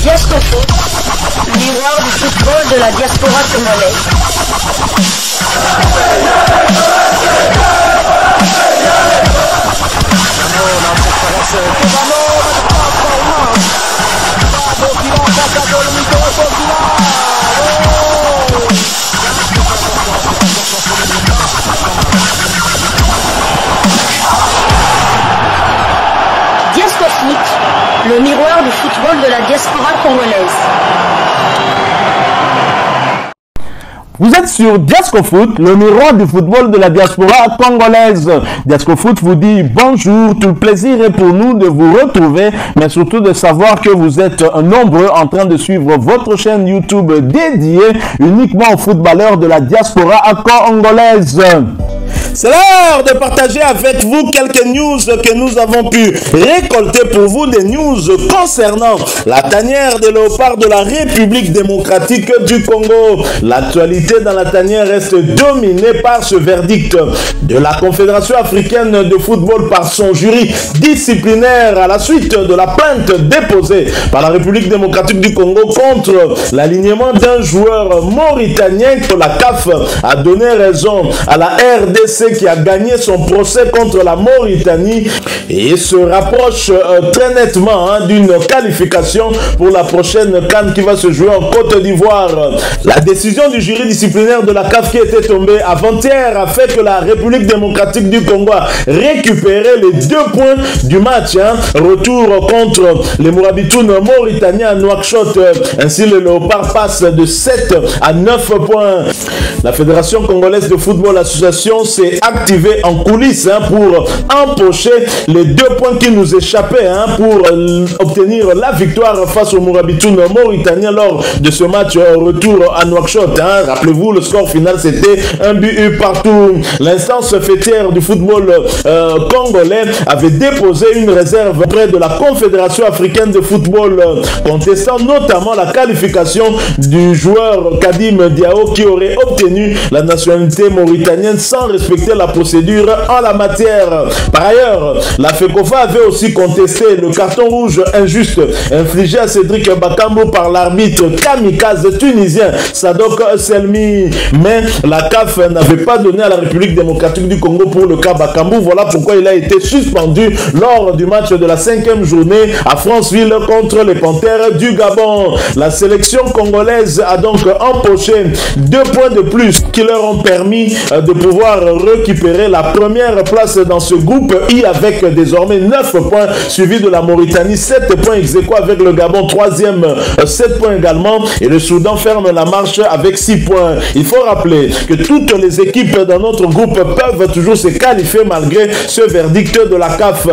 Diascofoot, miroir du football de la diaspora congolaise. Diascofoot, le miroir du football de la diaspora congolaise. Vous êtes sur Diascofoot, le miroir du football de la diaspora congolaise. Diascofoot vous dit bonjour, tout le plaisir est pour nous de vous retrouver, mais surtout de savoir que vous êtes nombreux en train de suivre votre chaîne YouTube dédiée uniquement aux footballeurs de la diaspora congolaise. C'est l'heure de partager avec vous quelques news que nous avons pu récolter pour vous, des news concernant la tanière des léopards de la République démocratique du Congo. L'actualité dans la tanière reste dominée par ce verdict de la Confédération africaine de football par son jury disciplinaire à la suite de la plainte déposée par la République démocratique du Congo contre l'alignement d'un joueur mauritanien que la CAF a donné raison à la RDC qui a gagné son procès contre la Mauritanie et se rapproche très nettement d'une qualification pour la prochaine CAN qui va se jouer en Côte d'Ivoire. La décision du jury disciplinaire de la CAF qui était tombée avant-hier a fait que la République démocratique du Congo a récupéré les 2 points du match. Retour contre les Mourabitounes mauritaniens à Nouakchott. Ainsi, le Léopard passe de 7 à 9 points. La Fédération congolaise de football association s'est activée en coulisses pour empocher les 2 points qui nous échappaient pour obtenir la victoire face aux Mourabitounes mauritaniens lors de ce match retour à Nouakchott. Rappelez-vous, le score final c'était 1 but partout. L'instance fêtière du football congolais avait déposé une réserve auprès de la Confédération africaine de football contestant notamment la qualification du joueur Kadim Diao qui aurait obtenu la nationalité mauritanienne sans respecter la procédure en la matière. Par ailleurs, la FECOFA avait aussi contesté le carton rouge injuste infligé à Cédric Bakambu par l'arbitre kamikaze tunisien Sadok Selmi. Mais la CAF n'avait pas donné à la République démocratique du Congo pour le cas Bakambu. Voilà pourquoi il a été suspendu lors du match de la 5e journée à Franceville contre les Panthères du Gabon. La sélection congolaise a donc empoché 2 points de plus qui leur ont permis de pouvoir récupérer la première place dans ce groupe I avec désormais 9 points, suivi de la Mauritanie 7 points ex aequo avec le Gabon 3e 7 points également, et le Soudan ferme la marche avec 6 points. Il faut rappeler que toutes les équipes dans notre groupe peuvent toujours se qualifier malgré ce verdict de la CAF.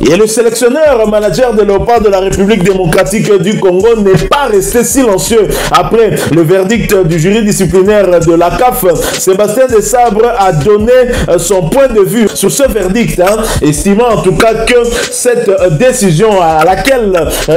Et le sélectionneur manager des Léopards de la République démocratique du Congo n'est pas resté silencieux après le verdict du jury disciplinaire de la CAF. Sébastien Desabre a donné son point de vue sur ce verdict, estimant en tout cas que cette décision à laquelle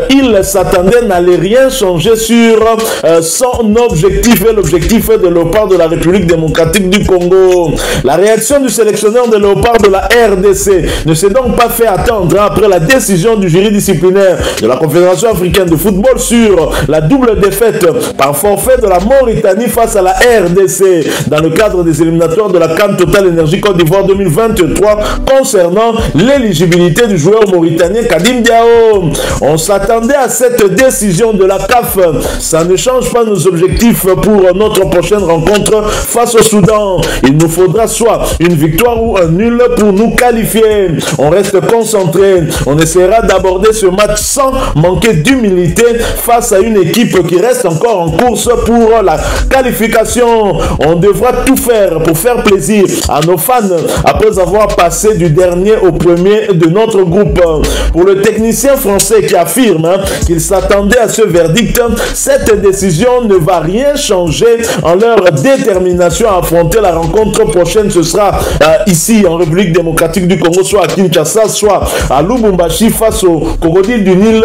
il s'attendait n'allait rien changer sur son objectif et l'objectif de Léopard de la République démocratique du Congo. La réaction du sélectionneur de Léopard de la RDC ne s'est donc pas fait attendre après la décision du jury disciplinaire de la Confédération africaine de football sur la double défaite par forfait de la Mauritanie face à la RDC dans le cadre des éliminatoires de la CAN Total Énergie Côte d'Ivoire 2023 concernant l'éligibilité du joueur mauritanien Kadim Diao. On s'attendait à cette décision de la CAF. Ça ne change pas nos objectifs pour notre prochaine rencontre face au Soudan. Il nous faudra soit une victoire ou un nul pour nous qualifier. On reste concentré. On essaiera d'aborder ce match sans manquer d'humilité face à une équipe qui reste encore en course pour la qualification. On devra tout faire pour faire plaisir à nos fans après avoir passé du dernier au premier de notre groupe. Pour le technicien français qui affirme qu'il s'attendait à ce verdict, cette décision ne va rien changer en leur détermination à affronter la rencontre prochaine. Ce sera ici en République démocratique du Congo, soit à Kinshasa, soit à Lubumbashi face au crocodile du Nil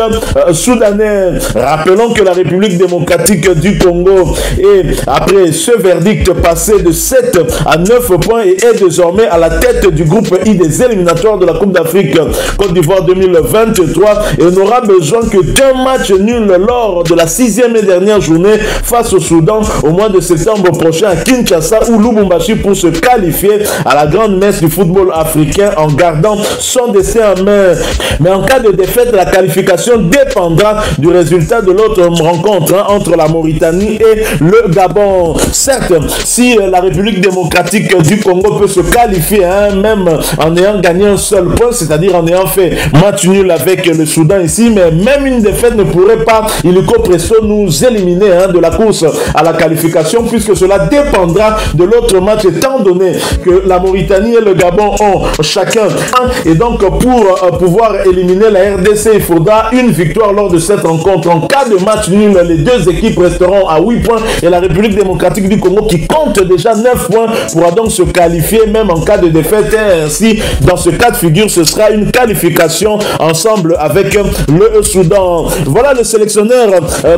soudanais. Rappelons que la République démocratique du Congo est, après ce verdict, passé de 7 à 9 points et est désormais à la tête du groupe I des éliminatoires de la Coupe d'Afrique Côte d'Ivoire 2023 et n'aura besoin que d'un match nul lors de la 6e et dernière journée face au Soudan au mois de septembre prochain à Kinshasa ou Lubumbashi pour se qualifier à la grande messe du football africain en gardant son destin en main. Mais en cas de défaite, la qualification dépendra du résultat de l'autre rencontre entre la Mauritanie et le Gabon. Certes, si la République démocratique du Congo peut se qualifier, même en ayant gagné un seul point, c'est-à-dire en ayant fait match nul avec le Soudan ici, mais même une défaite ne pourrait pas illico presto nous éliminer de la course à la qualification, puisque cela dépendra de l'autre match, étant donné que la Mauritanie et le Gabon ont chacun un, et donc pour pouvoir éliminer la RDC, il faudra une victoire lors de cette rencontre. En cas de match nul, les deux équipes resteront à 8 points et la République démocratique du Congo, qui compte déjà 9 points, pourra donc se qualifier même en cas de défaite. Et ainsi, dans ce cas de figure, ce sera une qualification ensemble avec le Soudan. Voilà le sélectionneur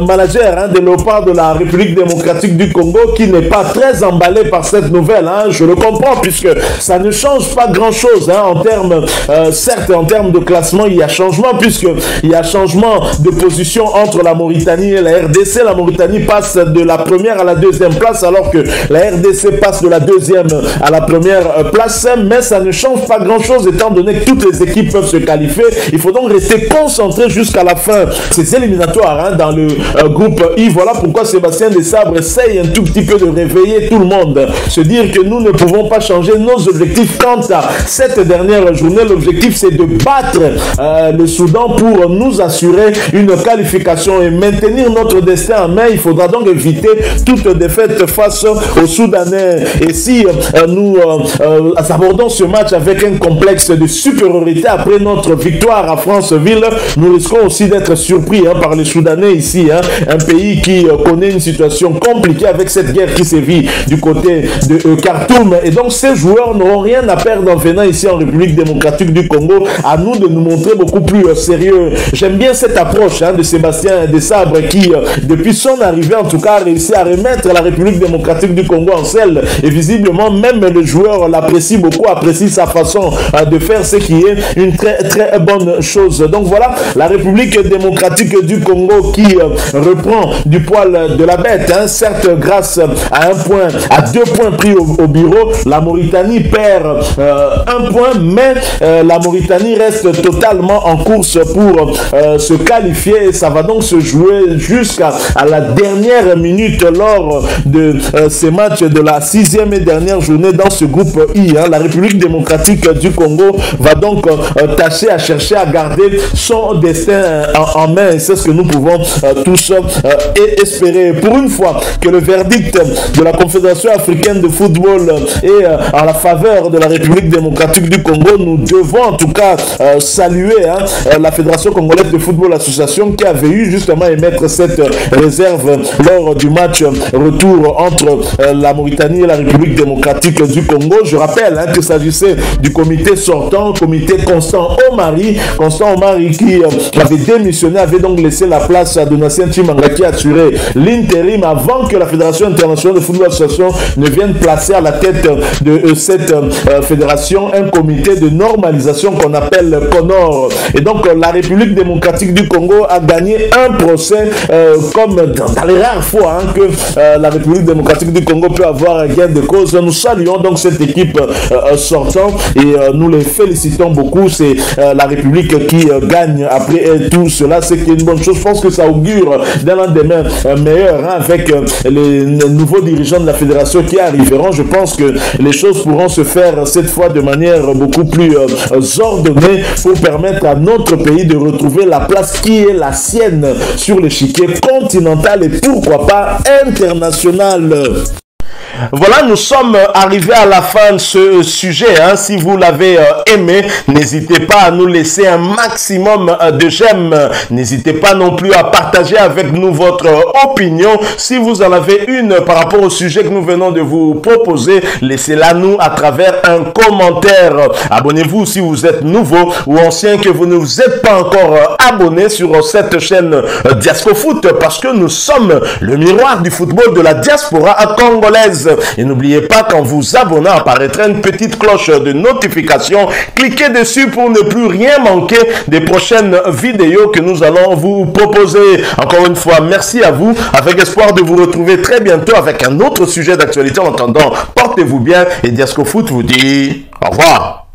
manager des Léopards de la République démocratique du Congo, qui n'est pas très emballé par cette nouvelle. Je le comprends, puisque ça ne change pas grand-chose en termes, certes en termes de classement, il y a changement, puisqu'il y a changement de position entre la Mauritanie et la RDC. La Mauritanie passe de la première à la deuxième place, alors que la RDC passe de la deuxième à la première place, mais ça ne change pas grand-chose étant donné que toutes les équipes peuvent se qualifier. Il faut donc rester concentré jusqu'à la fin. Ces éliminatoires dans le groupe I. Voilà pourquoi Sébastien Desabre essaye un tout petit peu de réveiller tout le monde, se dire que nous ne pouvons pas changer nos objectifs quant à cette dernière journée. L'objectif, c'est de battre le Soudan pour nous assurer une qualification et maintenir notre destin en main. Il faudra donc éviter toute défaite face aux Soudanais. Et si nous abordons ce match avec un complexe de supériorité après notre victoire à Franceville, nous risquons aussi d'être surpris par les Soudanais ici, un pays qui connaît une situation compliquée avec cette guerre qui sévit du côté de Khartoum. Et donc ces joueurs n'auront rien à perdre en venant ici en République démocratique du Congo. À nous de nous montrer beaucoup plus sérieux. J'aime bien cette approche de Sébastien Desabre qui, depuis son arrivée en tout cas, a réussi à remettre la République démocratique du Congo en selle. Et visiblement, même le joueur l'apprécie beaucoup, apprécie sa façon de faire, ce qui est une très très bonne chose. Donc voilà, la République démocratique du Congo qui reprend du poil de la bête, certes grâce à à 2 points pris au bureau. La Mauritanie perd 1 point, mais la Mauritanie reste totalement en course pour se qualifier, et ça va donc se jouer jusqu'à la dernière minute lors de ces matchs de la 6e et dernière journée dans ce groupe I. La République démocratique du Congo va donc tâcher à chercher à garder son destin en main, et c'est ce que nous pouvons tous espérer. Pour une fois que le verdict de la Confédération africaine de football est en la faveur de la République démocratique du Congo, nous devons en tout cas saluer la Fédération congolaise de football association, qui avait eu justement à émettre cette réserve lors du match retour entre la Mauritanie et la République démocratique du Congo. Je rappelle qu'il s'agissait du comité sortant, comité Constant Omari qui avait démissionné, avait donc laissé la place à Donatien Chimanga qui assurait l'intérim avant que la Fédération internationale de football association ne vienne placer à la tête de cette fédération un comité de normalisation qu'on appelle CONOR. Et donc la République démocratique du Congo a gagné un procès comme dans les rares fois que la République démocratique du Congo peut avoir gain de cause. Nous saluons donc cette équipe sortant et nous les félicitons beaucoup. C'est la République qui gagne après tout cela, c'est une bonne chose. Je pense que ça augure d'un lendemain meilleur avec les nouveaux dirigeants de la fédération qui arriveront. Je pense que les choses pourront se faire cette fois de manière beaucoup plus ordonnée pour permettre à notre pays de retrouver la place qui est la sienne sur l'échiquier continental et pourquoi pas international. Voilà, nous sommes arrivés à la fin de ce sujet. Si vous l'avez aimé, n'hésitez pas à nous laisser un maximum de j'aime. N'hésitez pas non plus à partager avec nous votre opinion. Si vous en avez une par rapport au sujet que nous venons de vous proposer, laissez-la nous à travers un commentaire. Abonnez-vous si vous êtes nouveau ou ancien, que vous ne vous êtes pas encore abonné sur cette chaîne Diasco Foot, parce que nous sommes le miroir du football de la diaspora congolaise. Et n'oubliez pas qu'en vous abonnant apparaîtra une petite cloche de notification. Cliquez dessus pour ne plus rien manquer des prochaines vidéos que nous allons vous proposer. Encore une fois, merci à vous, avec espoir de vous retrouver très bientôt avec un autre sujet d'actualité. En attendant, portez-vous bien et Diasco Foot vous dit au revoir.